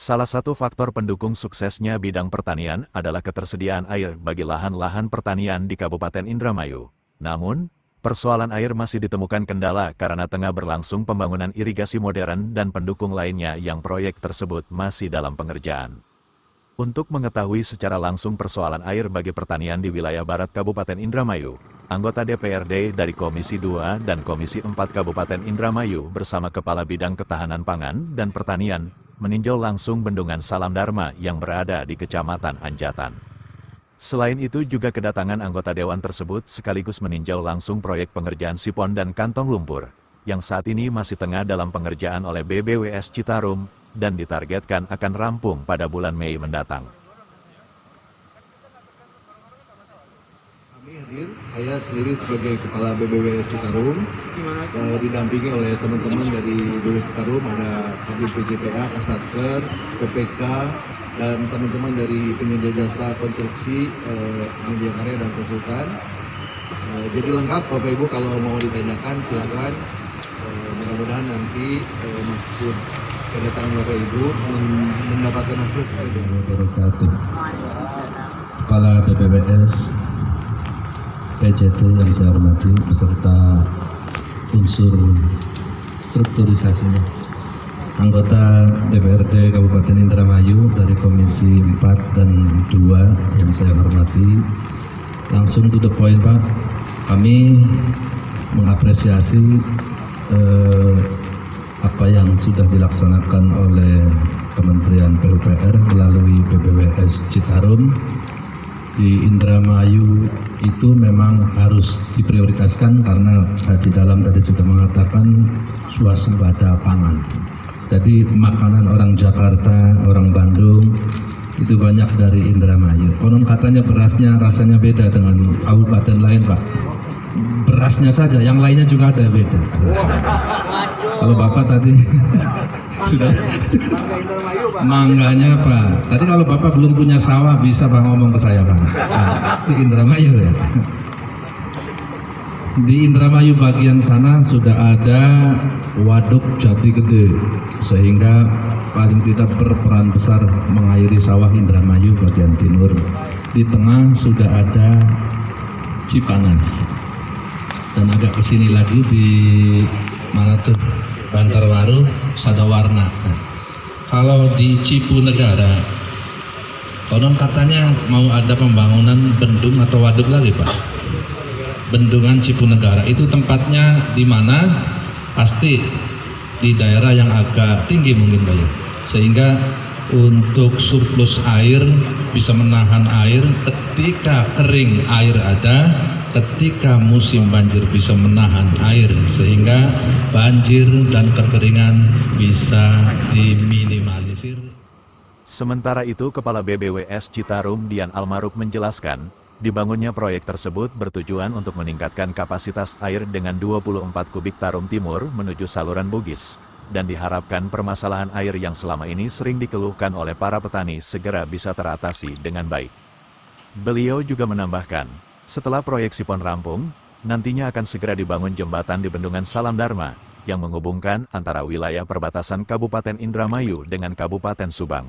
Salah satu faktor pendukung suksesnya bidang pertanian adalah ketersediaan air bagi lahan-lahan pertanian di Kabupaten Indramayu. Namun, persoalan air masih ditemukan kendala karena tengah berlangsung pembangunan irigasi modern dan pendukung lainnya yang proyek tersebut masih dalam pengerjaan. Untuk mengetahui secara langsung persoalan air bagi pertanian di wilayah barat Kabupaten Indramayu, anggota DPRD dari Komisi 2 dan Komisi 4 Kabupaten Indramayu bersama Kepala Bidang Ketahanan Pangan dan Pertanian meninjau langsung bendungan Salam Dharma yang berada di Kecamatan Anjatan. Selain itu juga kedatangan anggota dewan tersebut sekaligus meninjau langsung proyek pengerjaan sipon dan kantong lumpur, yang saat ini masih tengah dalam pengerjaan oleh BBWS Citarum, dan ditargetkan akan rampung pada bulan Mei mendatang. Kami hadir, saya sendiri sebagai Kepala BBWS Citarum, didampingi oleh teman-teman dari BBWS Citarum, ada Kabin PJPA, Kasatker, PPK, dan teman-teman dari penyedia jasa konstruksi, penyedia karya dan konsultan. Jadi lengkap Bapak Ibu, kalau mau ditanyakan silakan. Mudah-mudahan nanti maksud kedatangan Bapak Ibu mendapatkan hasil sesuai dengan wabarakatuh. Kepala BBWS PJT yang saya hormati beserta unsur strukturisasinya, anggota DPRD Kabupaten Indramayu dari Komisi 4 dan 2 yang saya hormati. Langsung to the point Pak, kami mengapresiasi apa yang sudah dilaksanakan oleh Kementerian PUPR melalui BBWS Citarum di Indramayu. Itu memang harus diprioritaskan karena Haji Dalam tadi sudah mengatakan swasembada pangan. Jadi makanan orang Jakarta, orang Bandung itu banyak dari Indramayu. Konon katanya berasnya rasanya beda dengan kabupaten lain Pak. Berasnya saja, yang lainnya juga ada beda. Kalau Bapak tadi sudah mangganya Pak. Tadi kalau Bapak belum punya sawah bisa Pak ngomong ke saya Pak. Nah, di Indramayu ya. Di Indramayu bagian sana sudah ada waduk Jati Gede, sehingga paling tidak berperan besar mengairi sawah Indramayu bagian timur. Di tengah sudah ada Cipanas. Dan agak kesini lagi di mana tuh, Bantarwaru, Sadawarna. Nah, kalau di Cipunegara, konon katanya mau ada pembangunan bendung atau waduk lagi Pak. Bendungan Cipunegara itu tempatnya di mana? Pasti di daerah yang agak tinggi mungkin Pak ya. Sehingga untuk surplus air, bisa menahan air ketika kering air ada, ketika musim banjir bisa menahan air sehingga banjir dan kekeringan bisa diminimalisir. Sementara itu Kepala BBWS Citarum Dian Almaruk menjelaskan, dibangunnya proyek tersebut bertujuan untuk meningkatkan kapasitas air dengan 24 kubik Tarum Timur menuju saluran Bugis, dan diharapkan permasalahan air yang selama ini sering dikeluhkan oleh para petani segera bisa teratasi dengan baik. Beliau juga menambahkan, setelah proyek sipon rampung, nantinya akan segera dibangun jembatan di Bendungan Salam Dharma, yang menghubungkan antara wilayah perbatasan Kabupaten Indramayu dengan Kabupaten Subang.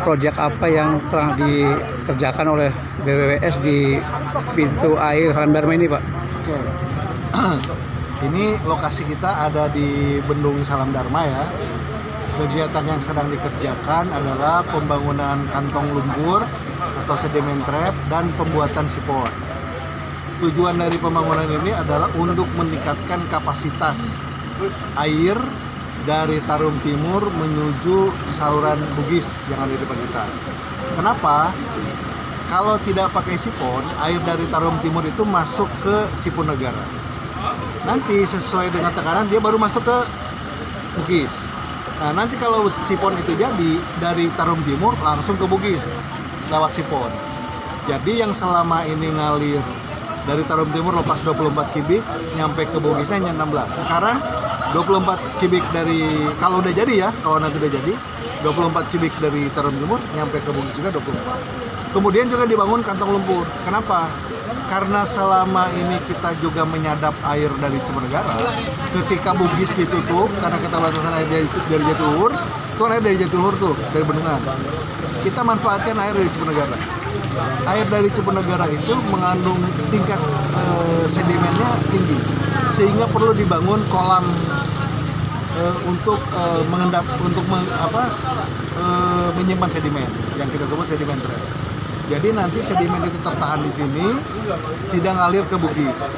Proyek apa yang telah dikerjakan oleh BBWS di pintu air Salam Dharma ini Pak? Oke. Ini lokasi kita ada di Bendung Salam Dharma ya. Kegiatan yang sedang dikerjakan adalah pembangunan kantong lumpur atau sedimen trap dan pembuatan sipon. Tujuan dari pembangunan ini adalah untuk meningkatkan kapasitas air dari Tarum Timur menuju saluran Bugis yang ada di depan kita. Kenapa? Kalau tidak pakai sipon, air dari Tarum Timur itu masuk ke Cipunegara. Nanti sesuai dengan tekanan dia baru masuk ke Bugis. Nah, nanti kalau sipon itu jadi dari Tarum Timur langsung ke Bugis lewat sipon. Jadi yang selama ini ngalir dari Tarum Timur lepas 24 kubik nyampe ke Bugisnya hanya 16. Sekarang 24 kubik dari, kalau udah jadi ya, kalau nanti udah jadi 24 kubik dari Tarum Timur nyampe ke Bugis juga 24. Kemudian juga dibangun kantong lumpur. Kenapa? karena selama ini kita juga menyadap air dari Cipunegara, ketika Bugis ditutup karena keterbatasan air dari Jatiluhur, itu air dari Jatiluhur tuh, dari bendungan. Kita manfaatkan air dari Cipunegara. Air dari Cipunegara itu mengandung tingkat sedimennya tinggi, sehingga perlu dibangun kolam untuk menyimpan sedimen yang kita sebut sedimen trap. Jadi nanti sedimen itu tertahan di sini, tidak ngalir ke Bugis.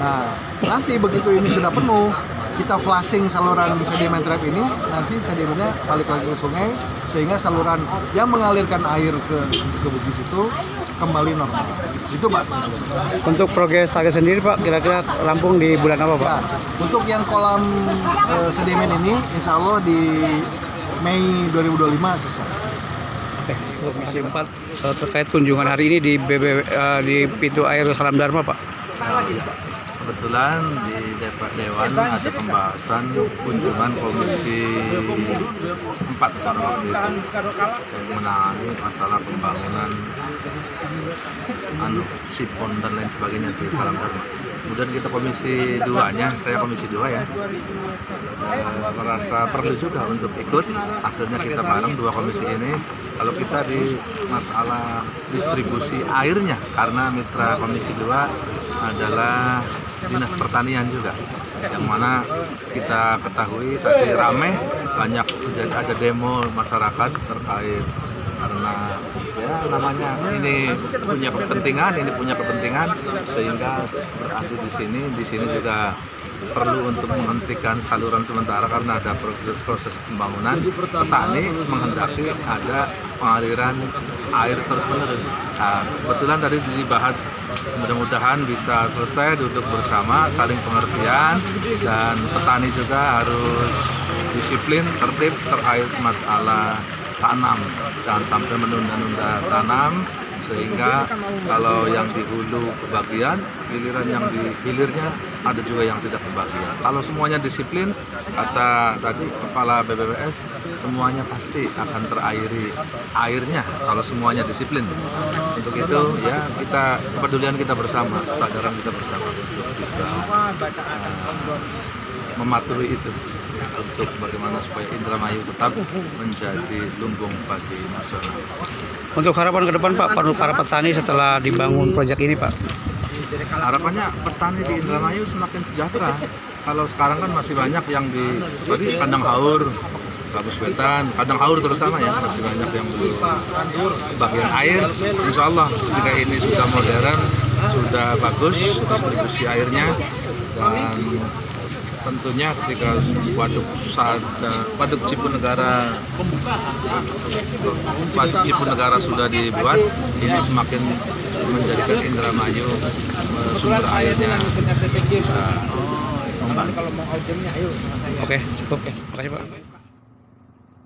Nah, nanti begitu ini sudah penuh, kita flushing saluran sedimen trap ini, nanti sedimennya balik lagi ke sungai, sehingga saluran yang mengalirkan air ke Bugis itu kembali normal. Itu Pak. Untuk progres target sendiri Pak, kira-kira rampung di bulan apa Pak? Ya, untuk yang kolam sedimen ini, insya Allah di Mei 2025 selesai. Komisi 4 terkait kunjungan hari ini di pintu air Salam Dharma Pak. Kebetulan di Dewan ada pembahasan kunjungan Komisi 4 pada waktu itu yang menangani masalah pembangunan sipon dan lain sebagainya di Salam Dharma. Kemudian kita Komisi 2-nya, saya Komisi 2 ya, merasa perlu juga untuk ikut. Akhirnya kita bareng dua komisi ini. Kalau kita di masalah distribusi airnya, karena mitra Komisi 2 adalah Dinas Pertanian juga, yang mana kita ketahui tadi ramai banyak ada demo masyarakat terkait karena ya namanya ini punya kepentingan sehingga berarti di sini juga perlu untuk menghentikan saluran sementara karena ada proses pembangunan. Petani menghendaki ada pengaliran air terus-menerus. Nah, kebetulan tadi dibahas, mudah-mudahan bisa selesai, duduk bersama, saling pengertian, dan petani juga harus disiplin, tertib terkait masalah tanam, jangan sampai menunda-nunda tanam, sehingga kalau yang di hulu kebagian, giliran yang di hilirnya ada juga yang tidak kebagian. Kalau semuanya disiplin, kata tadi Kepala BBWS, semuanya pasti akan terairi airnya kalau semuanya disiplin. Untuk itu ya kita kepedulian kita bersama, kesadaran kita bersama untuk bisa mematuhi itu, untuk bagaimana supaya Indramayu tetap menjadi lumbung bagi nasional. Untuk harapan ke depan Pak, para petani setelah dibangun proyek ini Pak? Harapannya petani di Indramayu semakin sejahtera. Kalau sekarang kan masih banyak yang di kandang haur, bagus wetan, kandang haur terutama ya, masih banyak yang belum bagian air. Insya Allah jika ini sudah modern, sudah bagus distribusi airnya, dan tentunya ketika waduk Cipunegara sudah dibuat, ini semakin menjadikan Indramayu sumber airnya bisa membantu. Oke, cukup ya. Makasih Pak.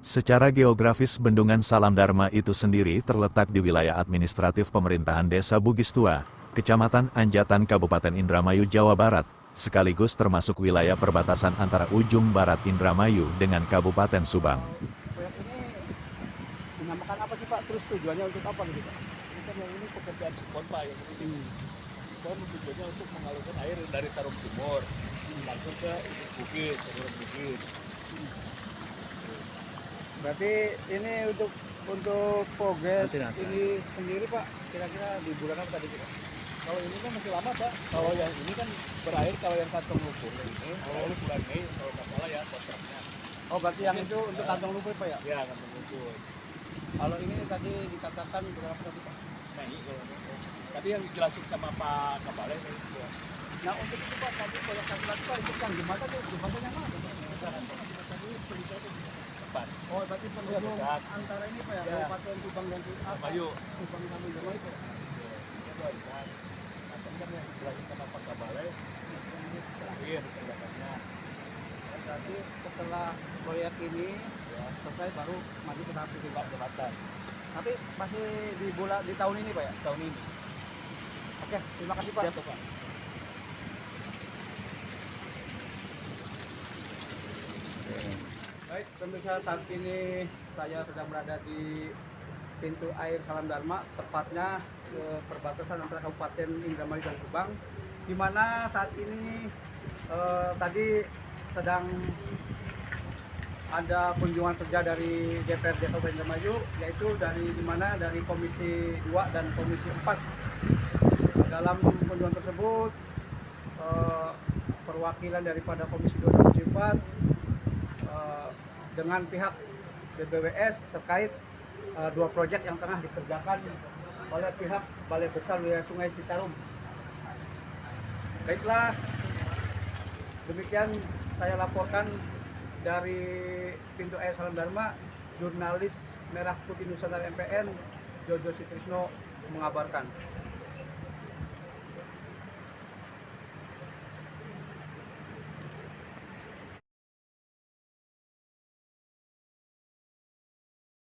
Secara geografis Bendungan Salam Dharma itu sendiri terletak di wilayah administratif pemerintahan Desa Bugis Tua, Kecamatan Anjatan, Kabupaten Indramayu, Jawa Barat, sekaligus termasuk wilayah perbatasan antara ujung barat Indramayu dengan Kabupaten Subang. Dinamakan apa sih Pak? Terus tujuannya untuk apa gitu Pak? Ini kan yang ini pekerjaan sipon Pak, yang ini sipon tujuannya untuk mengalirkan air dari Tarum Timur langsung ke Bugis, saluran Bugis. Berarti ini untuk progres ini sendiri Pak, kira-kira di bulan apa tadi Pak? Kalau ini kan masih lama Pak. Kalau yang ini kan berakhir kalau yang kantong lumpur ini berakhir bulan Mei kalau nggak salah ya kontraknya. Oh berarti yang itu untuk kantong lumpur Pak ya? Ya kantong lumpur. Kalau ini tadi dikatakan berapa tadi Pak? Mei kalau tadi yang dijelasin sama Pak Kapale itu. Nah untuk itu Pak, tadi banyak satu lagi Pak, itu yang jembatan itu jembatannya mana? Oh berarti penghubung antara ini Pak ya, Kabupaten Subang dan Indramayu. Subang dan Indramayu Pak. Itu ada kan yang dijelasin sama Pak Kapale ini terakhir kerjaannya. Berarti setelah proyek ini selesai baru maju ke tahap jembatan. Tapi masih di tahun ini Pak ya? Tahun ini. Oke, terima kasih Pak. Siap Pak. Baik, pemirsa, saat ini saya sedang berada di pintu air Salam Dharma, tepatnya perbatasan antara Kabupaten Indramayu dan Subang, di mana saat ini tadi sedang ada kunjungan kerja dari DPRD Kabupaten Indramayu, yaitu dari Komisi 2 dan Komisi 4. Dalam kunjungan tersebut, perwakilan daripada Komisi 2 dan Komisi 4 dengan pihak BBWS terkait 2 proyek yang tengah dikerjakan oleh pihak Balai Besar Wilayah Sungai Citarum. Baiklah, demikian saya laporkan dari pintu air Salam Dharma, jurnalis Merah Putih Nusantara MPN Jojo Sutrisno mengabarkan.